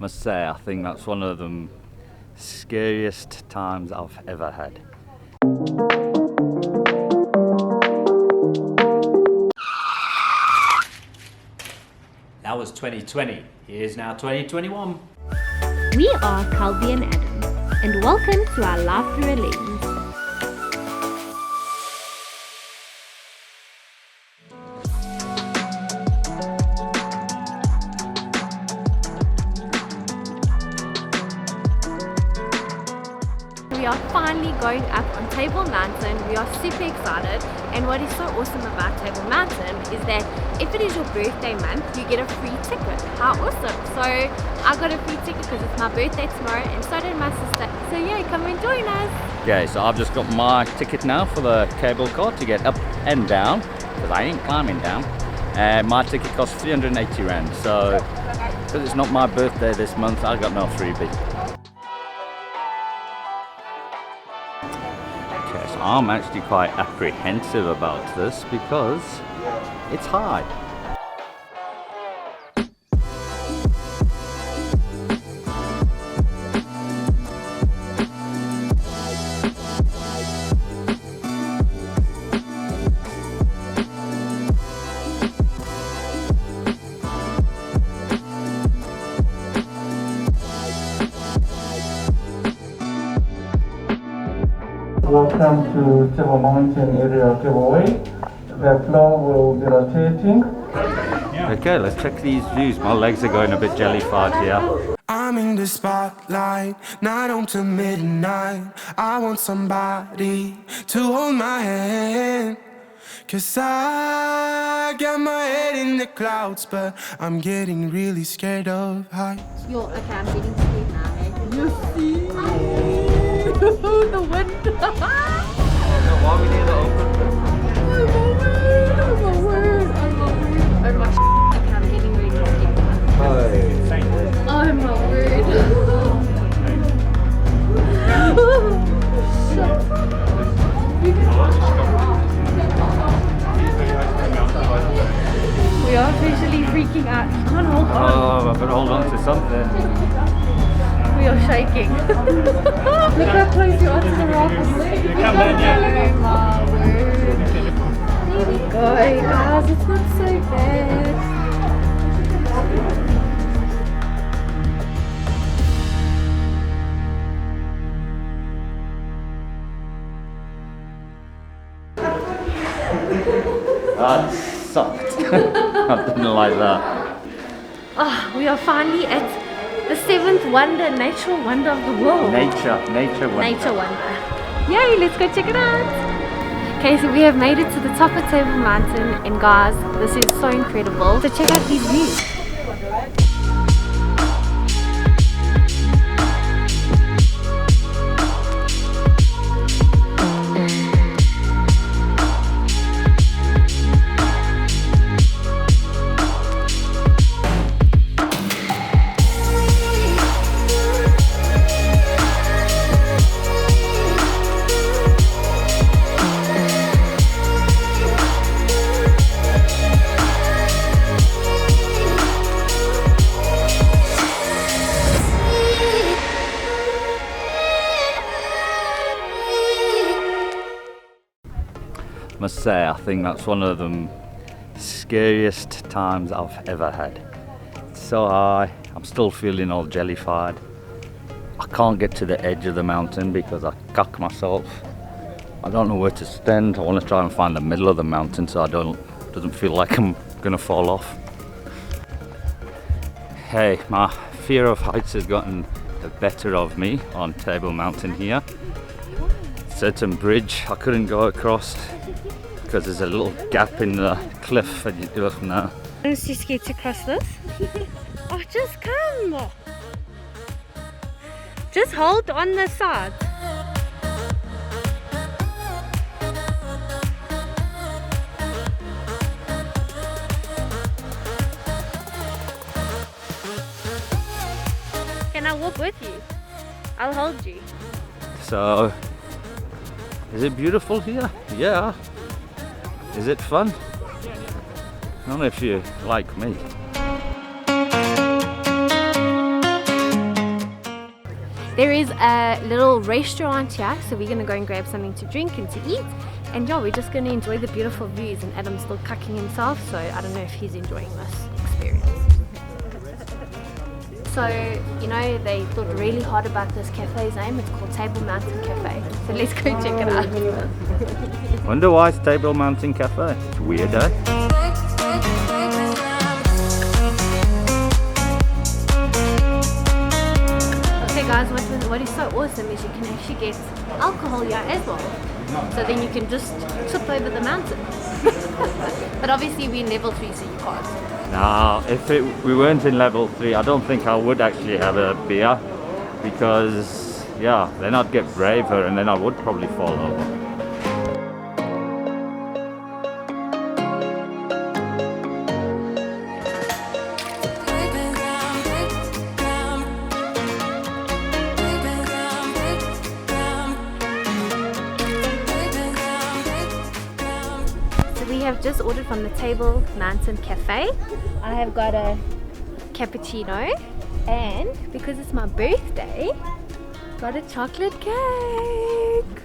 Must say, I think that's one of the scariest times I've ever had. That was 2020. Here's now 2021. We are Kelby and Adam, and welcome to our Life Through a Lens. We are finally going up on Table Mountain. We are super excited, and what is so awesome about Table Mountain is that if it is your birthday month, you get a free ticket. How awesome! So I got a free ticket because it's my birthday tomorrow, and so did my sister. So yeah, come and join us. Okay, so I've just got my ticket now for the cable car to get up and down, because I ain't climbing down. My ticket costs 380 rand, so because it's not my birthday this month, I got no freebie. Okay, so I'm actually quite apprehensive about this because it's high. Welcome to Table Mountain Aerial Cableway. The floor will be rotating. Okay, let's check these views. My legs are going a bit jellified here. I'm in the spotlight, night on to midnight. I want somebody to hold my hand, 'cause I got my head in the clouds, but I'm getting really scared of heights. Yo, okay, I'm getting scared now, eh? You see? The wind. Why we need to open this? Oh my word. Okay, I'm getting really scared now. Oh my word. We are officially freaking out. You can't hold on. Oh, I better hold on to something. We are shaking. Look how close you are to the rocks. Oh my word. There we go, guys. It's not so bad. That sucked. I didn't like that. Oh, we are finally at the seventh wonder, natural wonder of the world. Nature wonder. Nature wonder. Yay, let's go check it out. Okay, so we have made it to the top of Table Mountain, and guys, this is so incredible. So check out these views. Must say, I think that's one of the scariest times I've ever had. It's so high, I'm still feeling all jellified. I can't get to the edge of the mountain because I cuck myself. I don't know where to stand. I want to try and find the middle of the mountain so I doesn't feel like I'm gonna fall off. Hey, my fear of heights has gotten the better of me on Table Mountain here. Certain bridge I couldn't go across because there's a little gap in the cliff and you do it now. I'm too scared to cross this. Oh, just come. Just hold on the side. Can I walk with you? I'll hold you. So, is it beautiful here? Yeah. Is it fun? I don't know if you like me. There is a little restaurant here, so we're gonna go and grab something to drink and to eat. And yeah, we're just gonna enjoy the beautiful views, and Adam's still cucking himself, so I don't know if he's enjoying this experience. So, you know, they thought really hard about this cafe's name. It's called Table Mountain Cafe. So let's go check it out. Wonder why it's Table Mountain Cafe. It's weird, eh? Okay guys, what is so awesome is you can actually get alcohol here as well. So then you can just trip over the mountain. But obviously we're in level 3, so you can't. Now, if we weren't in level 3, I don't think I would actually have a beer, because yeah, then I'd get braver and then I would probably fall over. We have just ordered from the Table Mountain Cafe. I have got a cappuccino, and because it's my birthday, got a chocolate cake.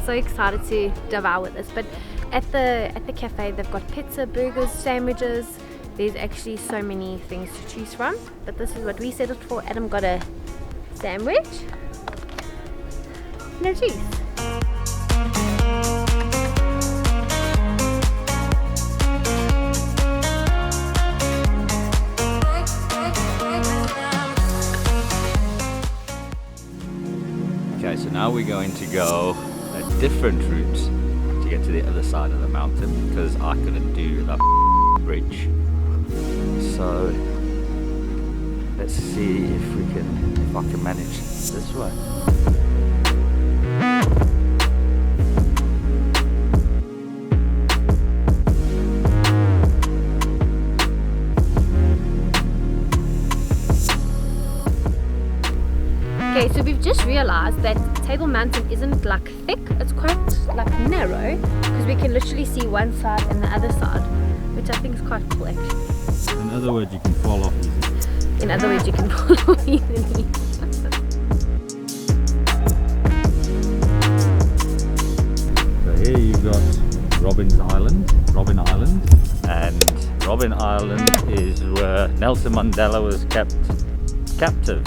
So excited to devour this. But at the cafe they've got pizza, burgers, sandwiches. There's actually so many things to choose from, but this is what we settled for. Adam got a sandwich, no cheese. Okay, so now we're going to go a different route to get to the other side of the mountain, because I couldn't do that bridge. So let's see if I can manage this way. Okay, so we've just realized that Table Mountain isn't like thick, it's quite like narrow, because we can literally see one side and the other side, which I think is quite cool actually. In other words, you can fall off easy. In other words, you can fall off easily. So here you've got Robin Island, and Robin Island is where Nelson Mandela was kept captive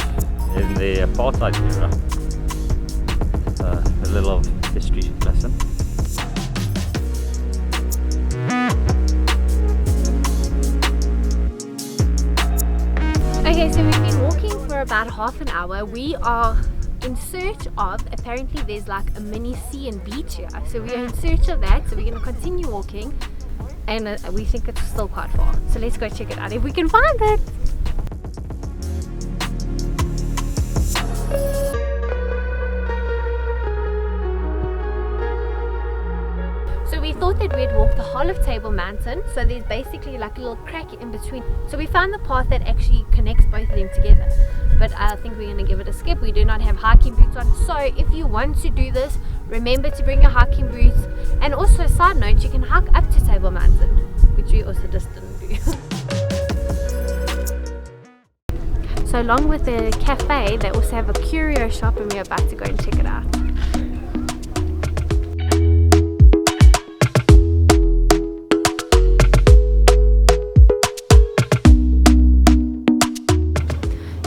in the apartheid era. A little history lesson. Okay, so we've been walking for about half an hour. We are in search of, apparently there's like a mini sea and beach here. So we are in search of that, so we're going to continue walking, and we think it's still quite far. So let's go check it out if we can find it. Thought that we'd walk the whole of Table Mountain, so there's basically like a little crack in between. So we found the path that actually connects both of them together, but I think we're going to give it a skip. We do not have hiking boots on, so if you want to do this, remember to bring your hiking boots. And also, side note, you can hike up to Table Mountain, which we also just didn't do. So along with the cafe, they also have a curio shop, and we're about to go and check it out.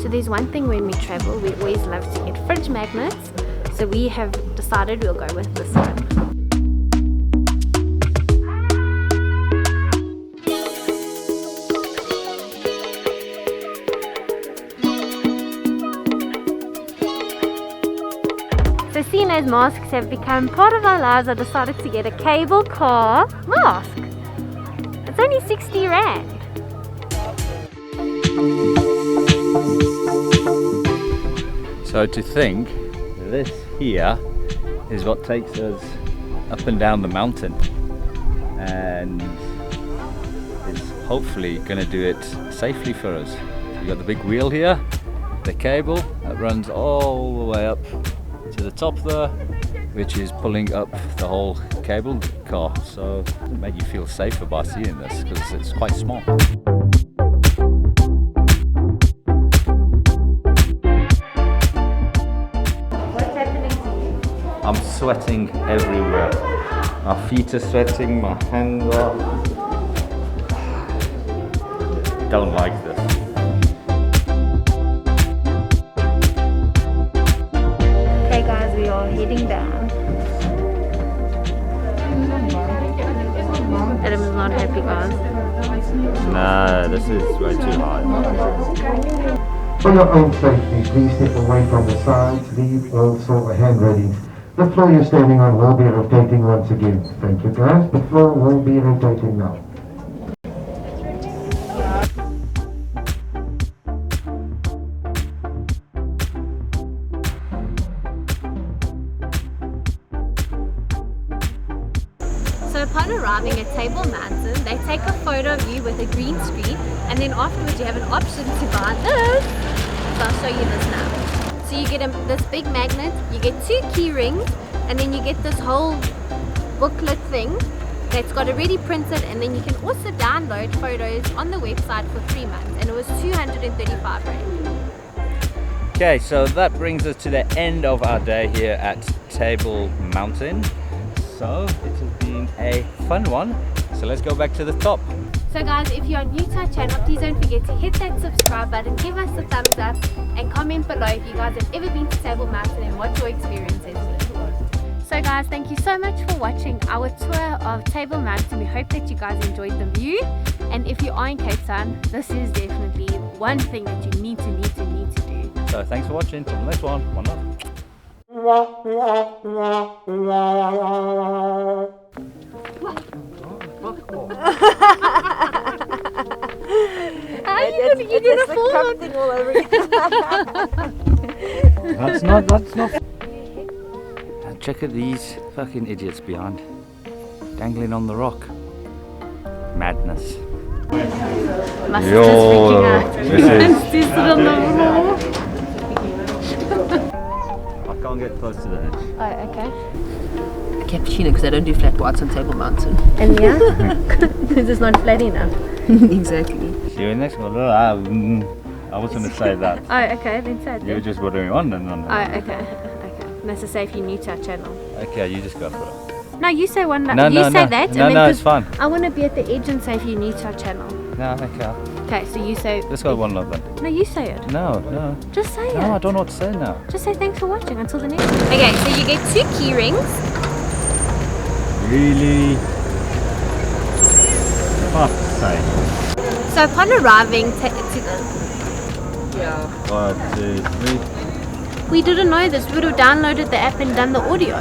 So there's one thing when we travel, we always love to get fridge magnets. So we have decided we'll go with this one. So seeing as masks have become part of our lives, I decided to get a cable car mask. It's only 60 Rand. So to think, this here is what takes us up and down the mountain, and it's hopefully going to do it safely for us. You've got the big wheel here, the cable that runs all the way up to the top there, which is pulling up the whole cable car, so it'll make you feel safer by seeing this, because it's quite small. I'm sweating everywhere. My feet are sweating, my hands are. Don't like this. Okay guys, we are heading down. Adam is not happy guys. Nah, this is way too high. For your own safety, please step away from the sides, leave also a hand ready. The floor you're standing on will be rotating once again. Thank you guys, the floor will be rotating now. So upon arriving at Table Mountain, they take a photo of you with a green screen, and then afterwards you have an option to buy this. So I'll show you this now. So you get this big magnet, you get 2 key rings, and then you get this whole booklet thing that's got already printed, and then you can also download photos on the website for 3 months, and it was 235 Rand. Okay, so that brings us to the end of our day here at Table Mountain. So it has been a fun one. So let's go back to the top. So guys, if you are new to our channel, please don't forget to hit that subscribe button, give us a thumbs up, and comment below if you guys have ever been to Table Mountain and what your experience has been. So guys, thank you so much for watching our tour of Table Mountain. We hope that you guys enjoyed the view. And if you are in Cape Town, this is definitely one thing that you need to do. So thanks for watching. Till the next one. One love. You did a fall. That's not. And check out these fucking idiots behind. Dangling on the rock. Madness. My sister's freaking out. This is. I'm still on the floor. I can't get close to the edge. Oh, okay. Cappuccino because I don't do flat whites on Table Mountain. And yeah? Because it's not flat enough. Exactly. See you next one. I was going to say that. Oh, okay, then say it You were then. just watering on and on. Oh, okay. That's to say if you're new to our channel. Okay, you just go for it. No, you say one. No, you no, say no. that. No, and then no, it's fine. I want to be at the edge and say if you're new to our channel. No, okay. Okay, so you say. Let's go one love then. No, you say it. No. Just say it. No, I don't know what to say now. Just say thanks for watching until the next one. Okay, so you get 2 key rings. Really? Fuck's sake. So upon arriving to the... Yeah. 1, 2, 3. We didn't know this. We would have downloaded the app and done the audio.